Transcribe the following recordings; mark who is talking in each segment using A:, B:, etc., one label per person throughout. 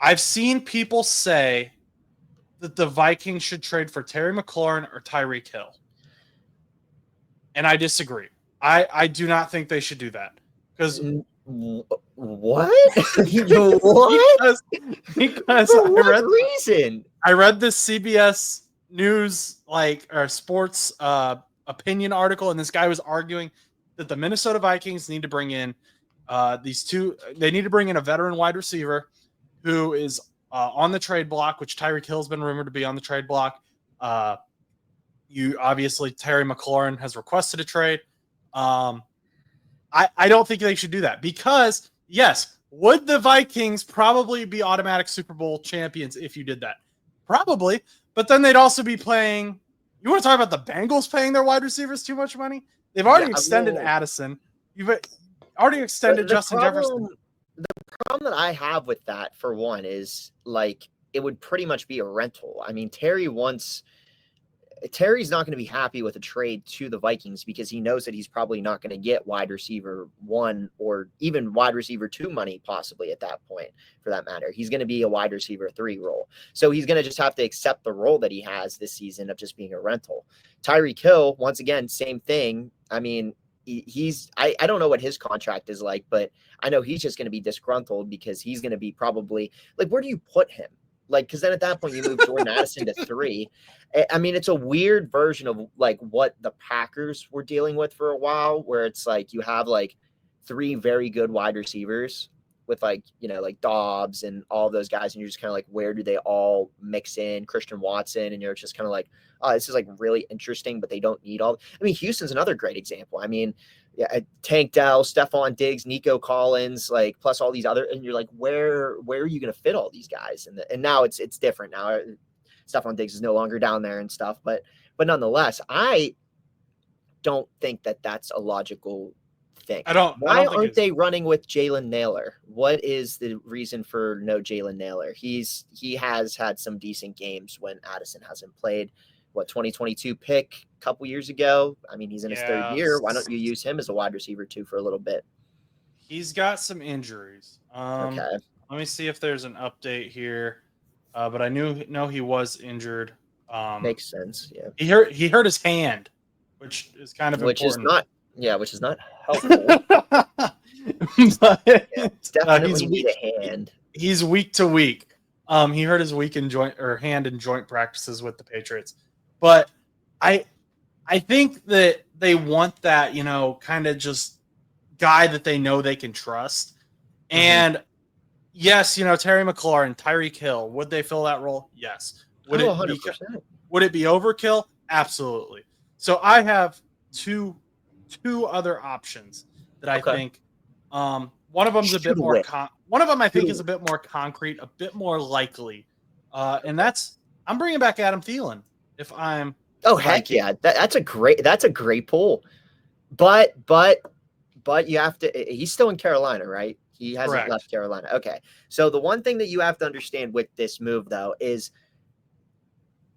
A: I've seen people say that the Vikings should trade for Terry McLaurin or Tyreek Hill. And I disagree. I do not think they should do that. Because
B: What?
A: what? because
B: For what reason?
A: I read this CBS News or sports opinion article, and this guy was arguing that the Minnesota Vikings need to bring in these two. They need to bring in a veteran wide receiver who is on the trade block, which Tyreek Hill's been rumored to be on the trade block. Terry McLaurin has requested a trade. I don't think they should do that because, yes, would the Vikings probably be automatic Super Bowl champions if you did that? Probably, but then they'd also be paying. You want to talk about the Bengals paying their wide receivers too much money? They've already extended Addison. You've already extended Justin Jefferson.
B: The problem that I have with that, for one, is it would pretty much be a rental. I mean, Terry's not going to be happy with a trade to the Vikings because he knows that he's probably not going to get wide receiver 1 or even wide receiver 2 money possibly at that point, for that matter. He's going to be a wide receiver 3 role. So he's going to just have to accept the role that he has this season of just being a rental. Tyreek Hill, once again, same thing. I mean, I don't know what his contract is like, but I know he's just going to be disgruntled because he's going to be probably where do you put him? Because then at that point you move Jordan Addison to 3. I mean, it's a weird version of what the Packers were dealing with for a while, where it's you have 3 very good wide receivers with Dobbs and all those guys, and you're just kind of where do they all mix in? Christian Watson, and you're just kind of oh, this is really interesting, but they don't need all. I mean, Houston's another great example. I mean, Tank Dell, Stephon Diggs, Nico Collins, plus all these other, and you're where are you going to fit all these guys? And now it's different now. Stephon Diggs is no longer down there and stuff, but nonetheless, I don't think that that's a logical thing. Why aren't they running with Jalen Nailor? What is the reason for no Jalen Nailor? He has had some decent games when Addison hasn't played. 2022 pick a couple years ago. I mean, he's in his 3rd year. Why don't you use him as a wide receiver 2 for a little bit?
A: He's got some injuries.
B: Okay.
A: Let me see if there's an update here. But I know he was injured.
B: Makes sense. Yeah.
A: He hurt his hand, which is kind of important.
B: Which is not helpful.
A: But,
B: definitely need a hand.
A: He's week to week. He hurt his hand and joint practices with the Patriots. But I think that they want that, kind of just guy that they know they can trust. Mm-hmm. And yes, Terry McLaurin, Tyreek Hill, would they fill that role? Yes. Would it be overkill? Absolutely. So I have two other options that I think. One of them's a bit more. One of them I think is a bit more concrete, a bit more likely, and that's I'm bringing back Adam Thielen. If I'm
B: heck yeah, that's a great pull, but you have to. He's still in Carolina, right? He hasn't left Carolina. Okay, so the one thing that you have to understand with this move though is,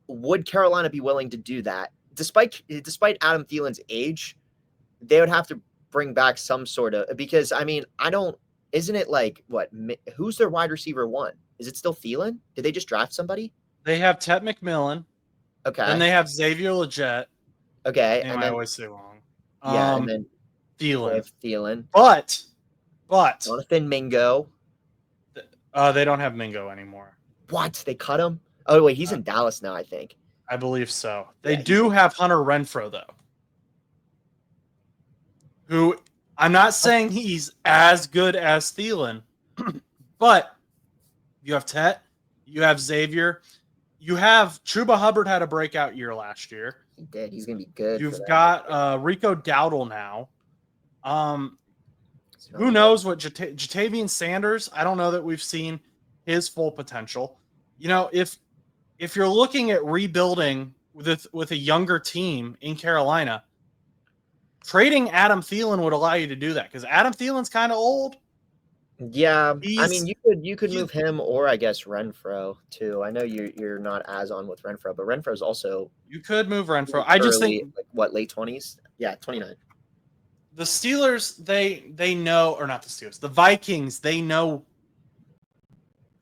B: would Carolina be willing to do that? Despite Adam Thielen's age, they would have to bring back some sort of, because I mean, isn't it who's their wide receiver 1? Is it still Thielen? Did they just draft somebody?
A: They have Ted McMillan.
B: Okay.
A: And they have Xavier Legette.
B: Okay.
A: And I always say wrong.
B: Yeah. And then
A: Thielen. But
B: Jonathan Mingo.
A: They don't have Mingo anymore.
B: What? They cut him? Oh wait, he's in Dallas now, I think.
A: I believe so. They do have Hunter Renfrow though, who I'm not saying he's as good as Thielen, but you have Tet, you have Xavier, you have Chuba Hubbard had a breakout year last year.
B: He did. He's going to be good.
A: You've got Rico Dowdle now. Who knows what Jatavian Sanders? I don't know that we've seen his full potential. If you're looking at rebuilding with a younger team in Carolina, trading Adam Thielen would allow you to do that because Adam Thielen's kind of old.
B: Yeah, I mean, you could move him, or I guess Renfrow too. I know you're not as on with Renfrow, but Renfrow's also.
A: You could move Renfrow. I just think
B: late 20s? Yeah, 29.
A: The Steelers, they know, or not the Steelers, the Vikings, they know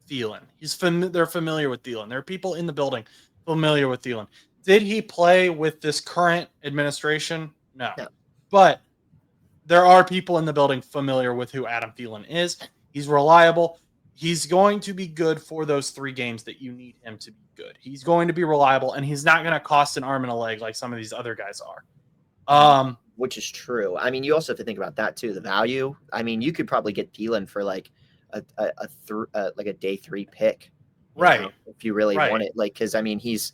A: Thielen. They're familiar with Thielen. There are people in the building familiar with Thielen. Did he play with this current administration? No. But there are people in the building familiar with who Adam Thielen is. He's reliable. He's going to be good for those 3 games that you need him to be good. He's going to be reliable, and he's not going to cost an arm and a leg like some of these other guys are.
B: Which is true. I mean, you also have to think about that too. The value. I mean, you could probably get Thielen for like a day 3 pick,
A: right?
B: If you really want it, like, because I mean, he's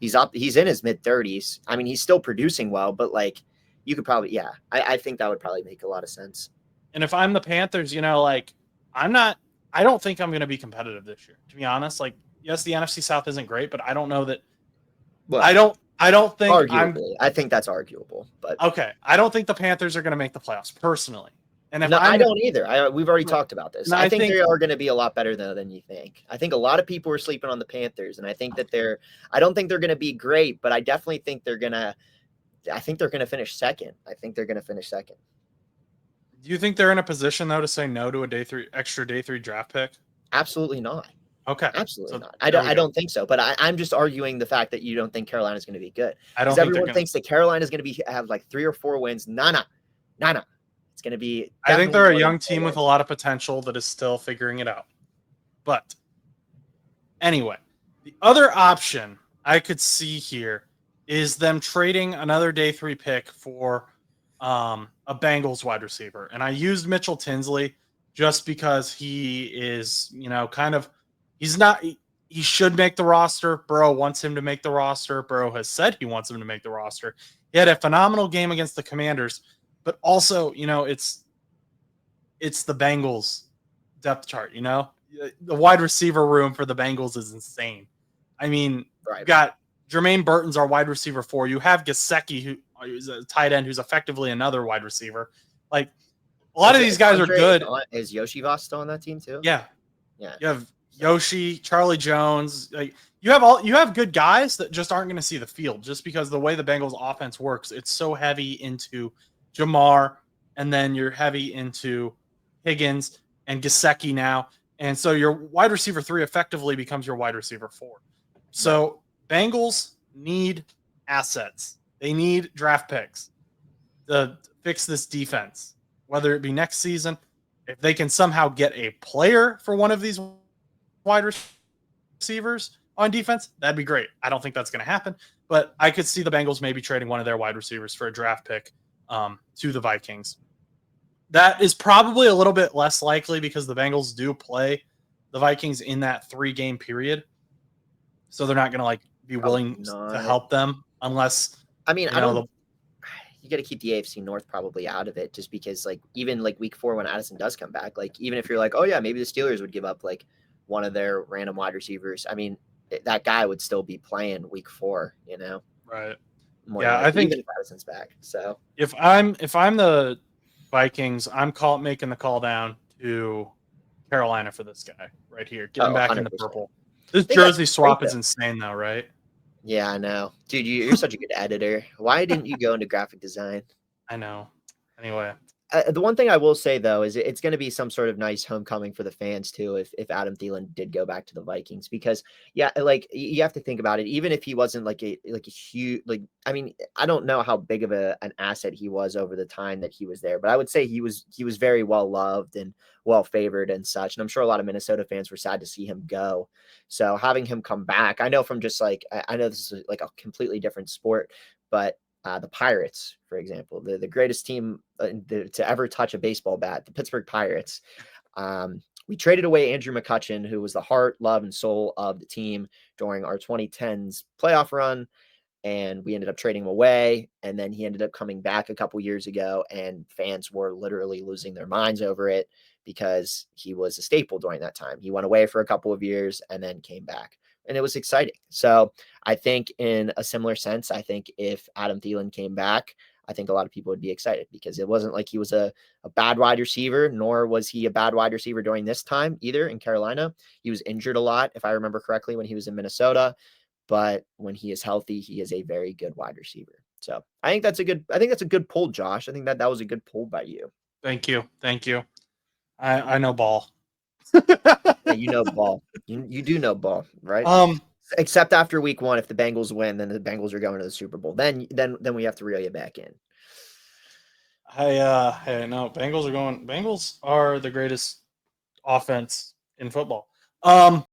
B: in his mid-30s. I mean, he's still producing well, but like, you could probably, I think that would probably make a lot of sense.
A: And if I'm the Panthers, like, I don't think I'm going to be competitive this year, to be honest. Like, yes, the NFC South isn't great, but I don't know that. Well, I don't think
B: arguably. I think that's arguable, but
A: okay. I don't think the Panthers are going to make the playoffs personally. And if
B: I don't either. We've already talked about this. I think they are going to be a lot better than you think. I think a lot of people are sleeping on the Panthers, and I think that I don't think they're going to be great, but I definitely think they're going to finish second. I think they're going to finish second.
A: Do you think they're in a position though to say no to a extra day 3 draft pick?
B: Absolutely not.
A: Okay.
B: Absolutely not. I don't think so. But I'm just arguing the fact that you don't think Carolina's going to be good.
A: I don't think
B: everyone thinks that Carolina's going to have like 3 or 4 wins. No. It's going to be.
A: I think they're a young team with a lot of potential that is still figuring it out. But anyway, the other option I could see here is them trading another day 3 pick for a Bengals wide receiver. And I used Mitchell Tinsley just because he is, he should make the roster. Burrow wants him to make the roster. Burrow has said he wants him to make the roster. He had a phenomenal game against the Commanders, but also, it's the Bengals depth chart, the wide receiver room for the Bengals is insane. I mean, You've got Jermaine Burton's our wide receiver 4. You have Gesicki, who is a tight end, who's effectively another wide receiver. Like, a lot of these guys are good.
B: Is Yoshi Voss still on that team too?
A: Yeah. You have Yoshi, Charlie Jones. Like, you have good guys that just aren't going to see the field just because the way the Bengals offense works, it's so heavy into Jamar, and then you're heavy into Higgins and Gesicki now. And so your wide receiver 3 effectively becomes your wide receiver 4. So Bengals need assets. They need draft picks to fix this defense, whether it be next season. If they can somehow get a player for one of these wide receivers on defense, that'd be great. I don't think that's going to happen, but I could see the Bengals maybe trading one of their wide receivers for a draft pick to the Vikings. That is probably a little bit less likely because the Bengals do play the Vikings in that 3-game period. So they're not going to be willing to help them unless,
B: you got to keep the AFC North probably out of it just because even week 4 when Addison does come back, even if you're like, oh yeah, maybe the Steelers would give up one of their random wide receivers. I mean, that guy would still be playing week 4,
A: Right.
B: I think even if Addison's back. So
A: if I'm the Vikings, I'm making the call down to Carolina for this guy right here. Get him back 100%. In the purple. This jersey swap is insane though, right?
B: Yeah, I know. Dude, you're such a good editor. Why didn't you go into graphic design?
A: I know. Anyway.
B: The one thing I will say, though, is it's going to be some sort of nice homecoming for the fans, too, if Adam Thielen did go back to the Vikings. Because, you have to think about it. Even if he wasn't a huge, I don't know how big of an asset he was over the time that he was there. But I would say he was very well loved and well favored and such. And I'm sure a lot of Minnesota fans were sad to see him go. So having him come back, I know from just I know this is a completely different sport, but the Pirates, for example, the greatest team to ever touch a baseball bat, the Pittsburgh Pirates. We traded away Andrew McCutchen, who was the heart, love, and soul of the team during our 2010s playoff run. And we ended up trading him away. And then he ended up coming back a couple years ago, and fans were literally losing their minds over it because he was a staple during that time. He went away for a couple of years and then came back. And it was exciting. So I think in a similar sense, I think if Adam Thielen came back, I think a lot of people would be excited because it wasn't like he was a bad wide receiver, nor was he a bad wide receiver during this time either in Carolina. He was injured a lot, if I remember correctly, when he was in Minnesota. But when he is healthy, he is a very good wide receiver. So I think that's a good pull, Josh. I think that was a good pull by you.
A: Thank you. I know ball.
B: you know ball. You do know ball, right?
A: Um,
B: Except after week 1, if the Bengals win, then the Bengals are going to the Super Bowl. Then we have to reel you back in.
A: hey, no, Bengals are the greatest offense in football.